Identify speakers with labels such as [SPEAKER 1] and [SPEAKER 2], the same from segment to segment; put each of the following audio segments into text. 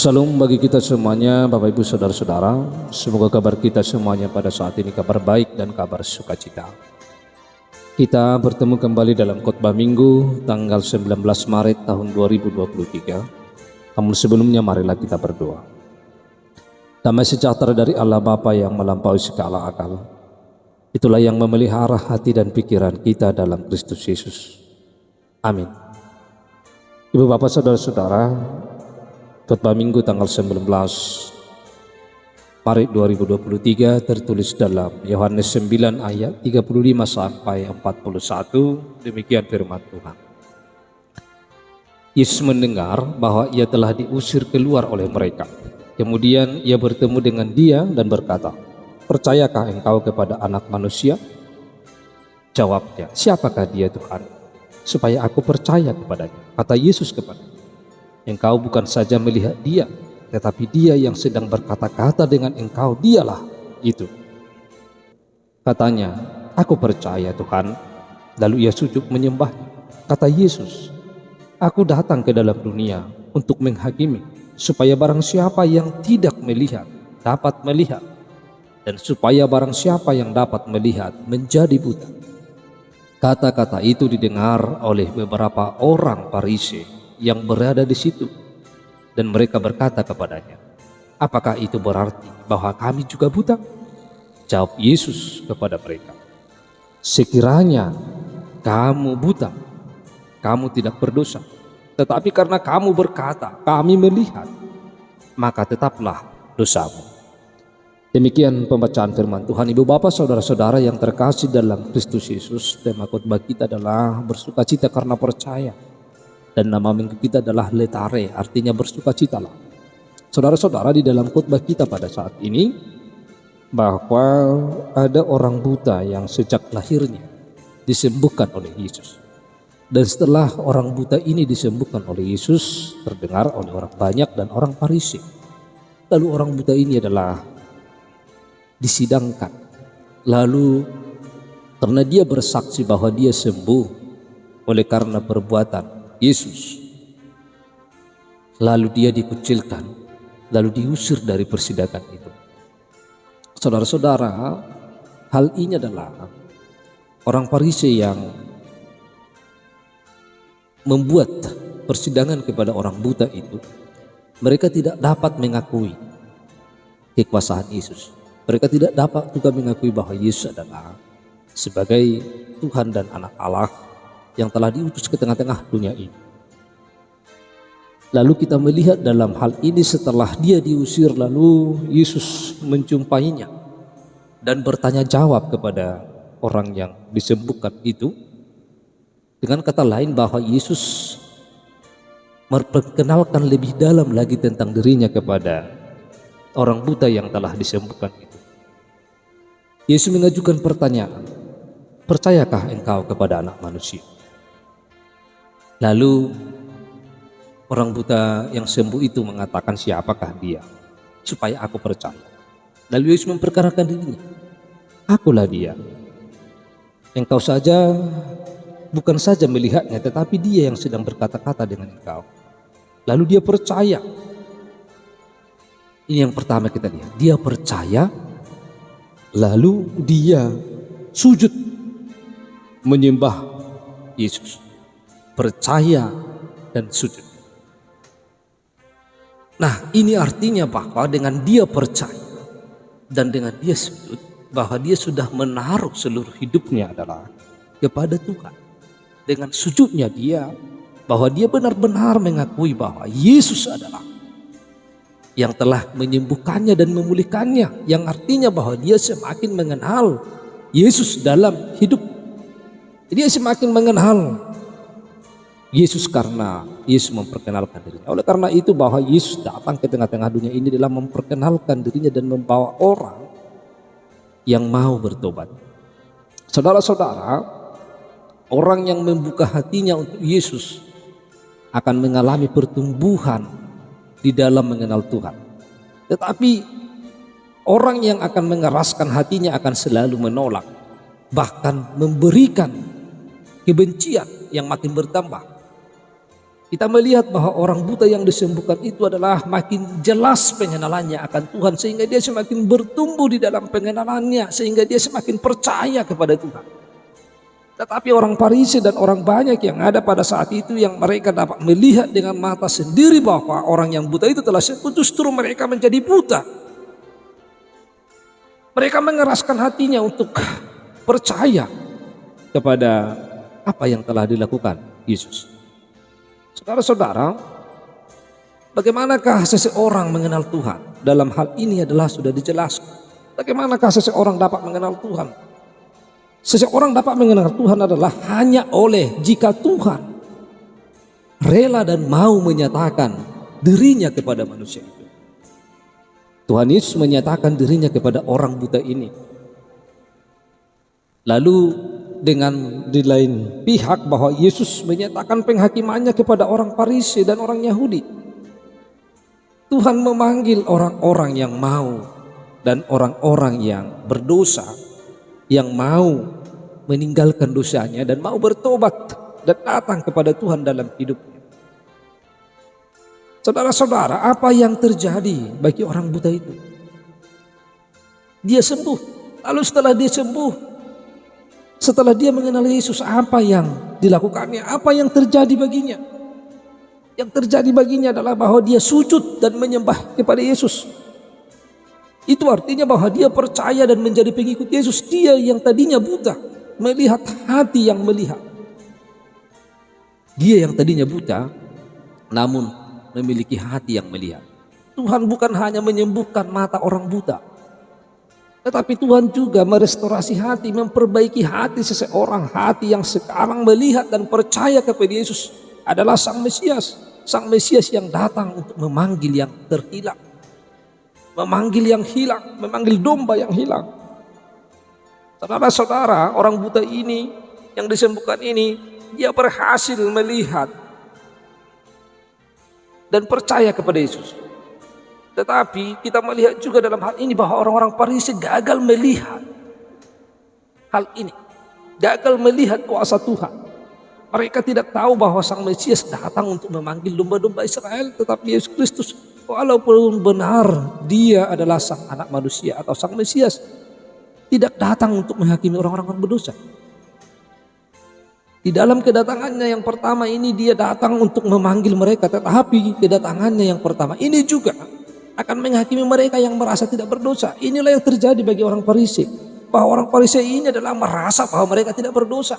[SPEAKER 1] Salam bagi kita semuanya, Bapak Ibu Saudara-saudara. Semoga kabar kita semuanya pada saat ini kabar baik dan kabar sukacita. Kita bertemu kembali dalam khotbah minggu tanggal 19 Maret tahun 2023. Namun sebelumnya marilah kita berdoa. Damai sejahtera dari Allah Bapa yang melampaui segala akal, itulah yang memelihara hati dan pikiran kita dalam Kristus Yesus. Amin. Ibu bapak saudara-saudara, khotbah minggu tanggal 19 Maret 2023 tertulis dalam Yohanes 9 ayat 35 sampai 41. Demikian firman Tuhan. Yesus mendengar bahwa ia telah diusir keluar oleh mereka. Kemudian ia bertemu dengan dia dan berkata, "Percayakah engkau kepada Anak Manusia?" Jawabnya, "Siapakah dia Tuhan, supaya aku percaya kepadanya?" Kata Yesus kepadanya, "Engkau bukan saja melihat dia, tetapi dia yang sedang berkata-kata dengan engkau, dialah itu." Katanya, "Aku percaya Tuhan." Lalu ia sujud menyembahnya. Kata Yesus, "Aku datang ke dalam dunia untuk menghakimi, supaya barang siapa yang tidak melihat dapat melihat, dan supaya barang siapa yang dapat melihat menjadi buta." Kata-kata itu didengar oleh beberapa orang Farisi yang berada di situ, dan mereka berkata kepadanya, "Apakah itu berarti bahwa kami juga buta?" Jawab Yesus kepada mereka, "Sekiranya kamu buta, kamu tidak berdosa. Tetapi karena kamu berkata, 'Kami melihat,' maka tetaplah dosamu." Demikian pembacaan firman Tuhan. Ibu bapak saudara-saudara yang terkasih dalam Kristus Yesus, tema khotbah kita adalah bersukacita karena percaya. Dan nama minggu kita adalah Letare, artinya bersukacitalah. Saudara-saudara, di dalam khotbah kita pada saat ini, bahwa ada orang buta yang sejak lahirnya disembuhkan oleh Yesus. Dan setelah orang buta ini disembuhkan oleh Yesus, terdengar oleh orang banyak dan orang Farisi. Lalu orang buta ini adalah disidangkan. Lalu karena dia bersaksi bahwa dia sembuh oleh karena perbuatan Yesus, lalu dia dikucilkan, lalu diusir dari persidangan itu. Saudara-saudara, hal ini adalah orang Farisi yang membuat persidangan kepada orang buta itu. Mereka tidak dapat mengakui kekuasaan Yesus. Mereka tidak dapat juga mengakui bahwa Yesus adalah sebagai Tuhan dan Anak Allah yang telah diutus ke tengah-tengah dunia ini. Lalu kita melihat dalam hal ini setelah dia diusir, lalu Yesus menjumpainya dan bertanya jawab kepada orang yang disembuhkan itu. Dengan kata lain, bahwa Yesus memperkenalkan lebih dalam lagi tentang dirinya kepada orang buta yang telah disembuhkan itu. Yesus mengajukan pertanyaan, "Percayakah engkau kepada Anak Manusia?" Lalu orang buta yang sembuh itu mengatakan, "Siapakah dia, supaya aku percaya?" Lalu Yesus memperkenalkan dirinya, "Akulah dia. Engkau saja bukan saja melihatnya, tetapi dia yang sedang berkata-kata dengan engkau." Lalu dia percaya. Ini yang pertama kita lihat. Dia percaya, lalu dia sujud menyembah Yesus. Percaya dan sujud. Nah, ini artinya bahwa dengan dia percaya dan dengan dia sujud, bahwa dia sudah menaruh seluruh hidupnya adalah kepada Tuhan. Dengan sujudnya dia, bahwa dia benar-benar mengakui bahwa Yesus adalah yang telah menyembuhkannya dan memulihkannya, yang artinya bahwa dia semakin mengenal Yesus dalam hidup. Dia semakin mengenal Yesus karena Yesus memperkenalkan dirinya. Oleh karena itu, bahwa Yesus datang ke tengah-tengah dunia ini adalah memperkenalkan dirinya dan membawa orang yang mau bertobat. Saudara-saudara, orang yang membuka hatinya untuk Yesus akan mengalami pertumbuhan di dalam mengenal Tuhan. Tetapi orang yang akan mengeraskan hatinya akan selalu menolak, bahkan memberikan kebencian yang makin bertambah. Kita melihat bahwa orang buta yang disembuhkan itu adalah makin jelas pengenalannya akan Tuhan, sehingga dia semakin bertumbuh di dalam pengenalannya, sehingga dia semakin percaya kepada Tuhan. Tetapi orang Farisi dan orang banyak yang ada pada saat itu, yang mereka dapat melihat dengan mata sendiri bahwa orang yang buta itu telah sembuh, justru mereka menjadi buta. Mereka mengeraskan hatinya untuk percaya kepada apa yang telah dilakukan Yesus. Saudara-saudara, bagaimanakah seseorang mengenal Tuhan? Dalam hal ini adalah sudah dijelaskan. Bagaimanakah seseorang dapat mengenal Tuhan? Seseorang dapat mengenal Tuhan adalah hanya oleh jika Tuhan rela dan mau menyatakan dirinya kepada manusia itu. Tuhan Yesus menyatakan dirinya kepada orang buta ini. Lalu dengan di lain pihak bahwa Yesus menyatakan penghakimannya kepada orang Farisi dan orang Yahudi. Tuhan memanggil orang-orang yang mau dan orang-orang yang berdosa, yang mau meninggalkan dosanya dan mau bertobat dan datang kepada Tuhan dalam hidupnya. Saudara-saudara, apa yang terjadi bagi orang buta itu? Dia sembuh. Lalu setelah dia sembuh, setelah dia mengenal Yesus, apa yang dilakukannya? Apa yang terjadi baginya? Yang terjadi baginya adalah bahwa dia sujud dan menyembah kepada Yesus. Itu artinya bahwa dia percaya dan menjadi pengikut Yesus. Dia yang tadinya buta, melihat hati yang melihat. Dia yang tadinya buta, namun memiliki hati yang melihat. Tuhan bukan hanya menyembuhkan mata orang buta, tetapi Tuhan juga merestorasi hati, memperbaiki hati seseorang. Hati yang sekarang melihat dan percaya kepada Yesus adalah Sang Mesias. Sang Mesias yang datang untuk memanggil yang terhilang, memanggil yang hilang, memanggil domba yang hilang. Saudara-saudara, orang buta ini yang disembuhkan ini, dia berhasil melihat dan percaya kepada Yesus. Tetapi kita melihat juga dalam hal ini bahwa orang-orang Farisi gagal melihat hal ini. Gagal melihat kuasa Tuhan. Mereka tidak tahu bahwa Sang Mesias datang untuk memanggil domba-domba Israel. Tetapi Yesus Kristus, walaupun benar dia adalah Sang Anak Manusia atau Sang Mesias, tidak datang untuk menghakimi orang-orang berdosa. Di dalam kedatangannya yang pertama ini dia datang untuk memanggil mereka. Tetapi kedatangannya yang pertama ini juga akan menghakimi mereka yang merasa tidak berdosa. Inilah yang terjadi bagi orang Farisi. Bahwa orang Farisi ini adalah merasa bahwa mereka tidak berdosa.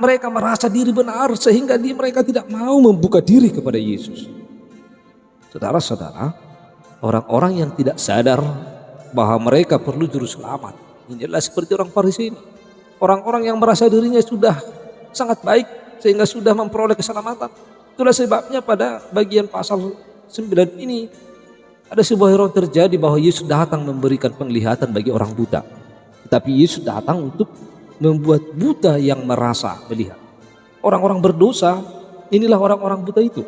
[SPEAKER 1] Mereka merasa diri benar sehingga mereka tidak mau membuka diri kepada Yesus. Saudara-saudara, orang-orang yang tidak sadar bahwa mereka perlu juru selamat, ini adalah seperti orang Farisi ini. Orang-orang yang merasa dirinya sudah sangat baik sehingga sudah memperoleh keselamatan. Itulah sebabnya pada bagian pasal 9 ini ada sebuah hal terjadi bahwa Yesus datang memberikan penglihatan bagi orang buta. Tetapi Yesus datang untuk membuat buta yang merasa melihat. Orang-orang berdosa, inilah orang-orang buta itu.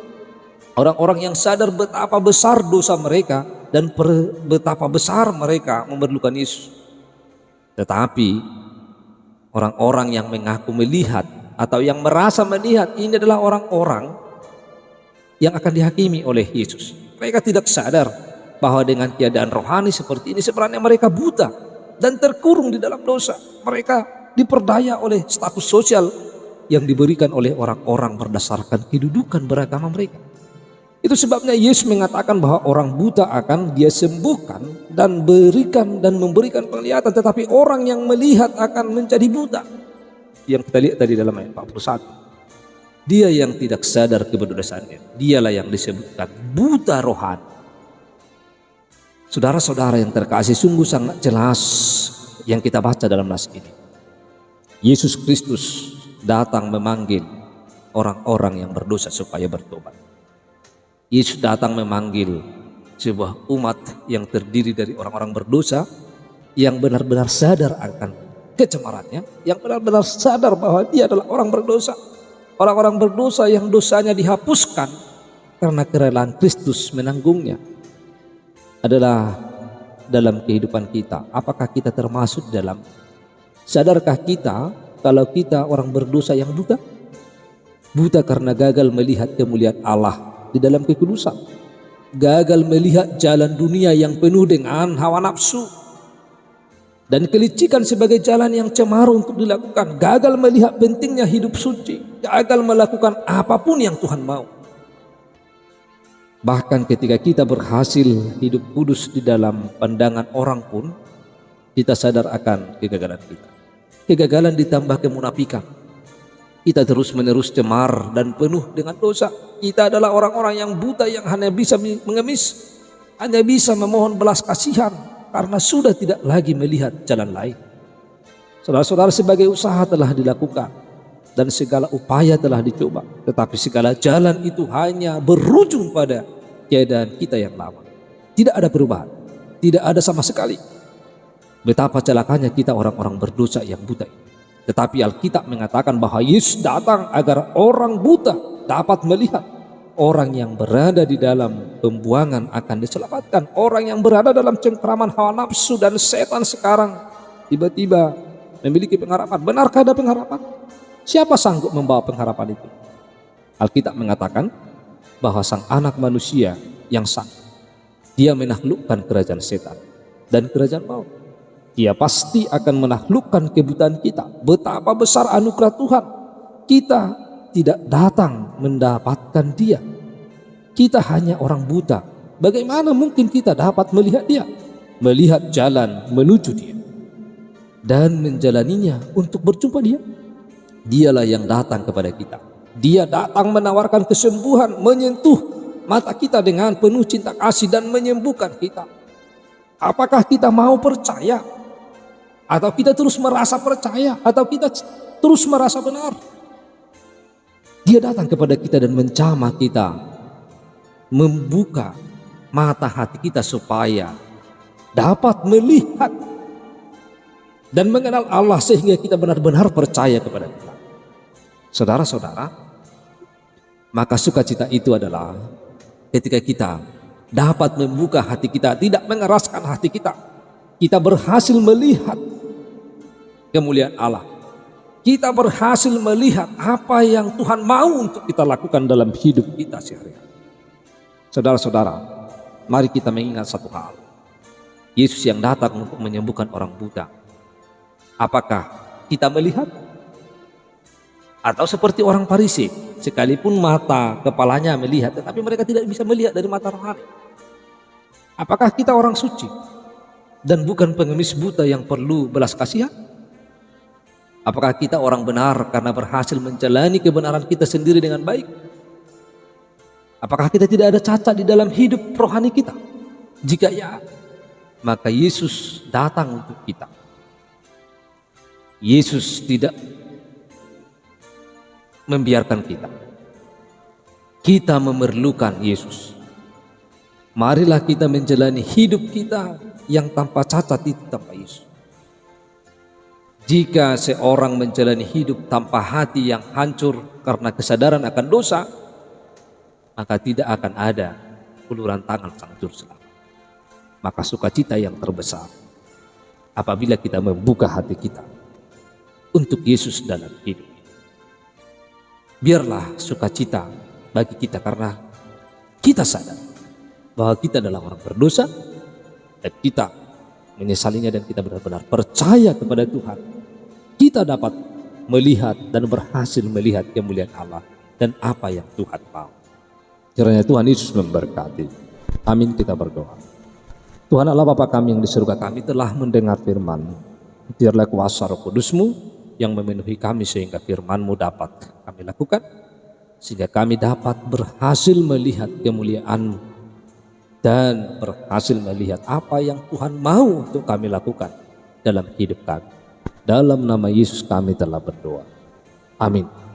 [SPEAKER 1] Orang-orang yang sadar betapa besar dosa mereka dan betapa besar mereka memerlukan Yesus. Tetapi orang-orang yang mengaku melihat atau yang merasa melihat, ini adalah orang-orang yang akan dihakimi oleh Yesus. Mereka tidak sadar bahwa dengan keadaan rohani seperti ini sebenarnya mereka buta dan terkurung di dalam dosa. Mereka diperdaya oleh status sosial yang diberikan oleh orang-orang berdasarkan kedudukan beragama mereka. Itu sebabnya Yesus mengatakan bahwa orang buta akan dia sembuhkan dan berikan dan memberikan penglihatan, tetapi orang yang melihat akan menjadi buta. Yang kita lihat tadi dalam ayat 41. Dia yang tidak sadar keberdosaannya, dialah yang disebutkan buta rohani. Saudara-saudara yang terkasih, sungguh sangat jelas yang kita baca dalam nas ini. Yesus Kristus datang memanggil orang-orang yang berdosa supaya bertobat. Yesus datang memanggil sebuah umat yang terdiri dari orang-orang berdosa yang benar-benar sadar akan kecemarannya, yang benar-benar sadar bahwa dia adalah orang berdosa. Orang-orang berdosa yang dosanya dihapuskan karena kerelaan Kristus menanggungnya. Adalah dalam kehidupan kita. Apakah kita termasuk dalam? Sadarkah kita kalau kita orang berdosa yang buta? buta karena gagal melihat kemuliaan Allah di dalam kekudusan, gagal melihat jalan dunia yang penuh dengan hawa nafsu dan kelicikan sebagai jalan yang cemaru untuk dilakukan, gagal melihat pentingnya hidup suci, gagal melakukan apapun yang Tuhan mau. Bahkan ketika kita berhasil hidup kudus di dalam pandangan orang pun, kita sadar akan kegagalan kita. Kegagalan ditambah kemunafikan. Kita terus-menerus cemar dan penuh dengan dosa. Kita adalah orang-orang yang buta yang hanya bisa mengemis, hanya bisa memohon belas kasihan karena sudah tidak lagi melihat jalan lain. Saudara-saudara, sebagai usaha telah dilakukan dan segala upaya telah dicoba, tetapi segala jalan itu hanya berujung pada keadaan kita yang lama. Tidak ada perubahan, tidak ada sama sekali. Betapa celakanya kita orang-orang berdosa yang buta ini. Tetapi Alkitab mengatakan bahwa Yesus datang agar orang buta dapat melihat. Orang yang berada di dalam pembuangan akan diselamatkan. Orang yang berada dalam cengkraman hawa nafsu dan setan sekarang tiba-tiba memiliki pengharapan. Benarkah ada pengharapan? Siapa sanggup membawa pengharapan itu? Alkitab mengatakan bahwa sang anak manusia yang sanggup, dia menaklukkan kerajaan setan dan kerajaan maut. Dia pasti akan menaklukkan kebutaan kita. Betapa besar anugerah Tuhan. Kita tidak datang mendapatkan dia. Kita hanya orang buta. Bagaimana mungkin kita dapat melihat dia? Melihat jalan menuju dia dan menjalaninya untuk berjumpa dia. Dialah yang datang kepada kita. Dia datang menawarkan kesembuhan, menyentuh mata kita dengan penuh cinta kasih dan menyembuhkan kita. Apakah kita mau percaya? Atau kita terus merasa percaya? Atau kita terus merasa benar? Dia datang kepada kita dan menjamah kita, membuka mata hati kita supaya dapat melihat dan mengenal Allah sehingga kita benar-benar percaya kepada Dia. Saudara-saudara, maka sukacita itu adalah ketika kita dapat membuka hati kita, tidak mengeraskan hati kita. Kita berhasil melihat kemuliaan Allah. Kita berhasil melihat apa yang Tuhan mau untuk kita lakukan dalam hidup kita sehari-hari. Saudara-saudara, mari kita mengingat satu hal. Yesus yang datang untuk menyembuhkan orang buta. Apakah kita melihat? Atau seperti orang Farisi, sekalipun mata kepalanya melihat, tetapi mereka tidak bisa melihat dari mata rohani. Apakah kita orang suci dan bukan pengemis buta yang perlu belas kasihan? Apakah kita orang benar karena berhasil menjalani kebenaran kita sendiri dengan baik? Apakah kita tidak ada cacat di dalam hidup rohani kita? Jika ya, maka Yesus datang untuk kita. Yesus tidak membiarkan kita. Kita memerlukan Yesus. Marilah kita menjalani hidup kita yang tanpa cacat itu tanpa Yesus. Jika seorang menjalani hidup tanpa hati yang hancur karena kesadaran akan dosa, maka tidak akan ada uluran tangan Sang Juru Selamat. Maka sukacita yang terbesar apabila kita membuka hati kita untuk Yesus dalam hidup. Biarlah sukacita bagi kita karena kita sadar bahwa kita adalah orang berdosa dan kita menyesalinya dan kita benar-benar percaya kepada Tuhan. Kita dapat melihat dan berhasil melihat kemuliaan Allah dan apa yang Tuhan mau. Kiranya Tuhan Yesus memberkati. Amin, kita berdoa. Tuhan Allah Bapa kami yang di surga, kami telah mendengar firman-Mu. Biarlah kuasa Roh Kudus-Mu yang memenuhi kami sehingga firman-Mu dapat kami lakukan, sehingga kami dapat berhasil melihat kemuliaan-Mu dan berhasil melihat apa yang Tuhan mau untuk kami lakukan dalam hidup kami. Dalam nama Yesus kami telah berdoa. Amin.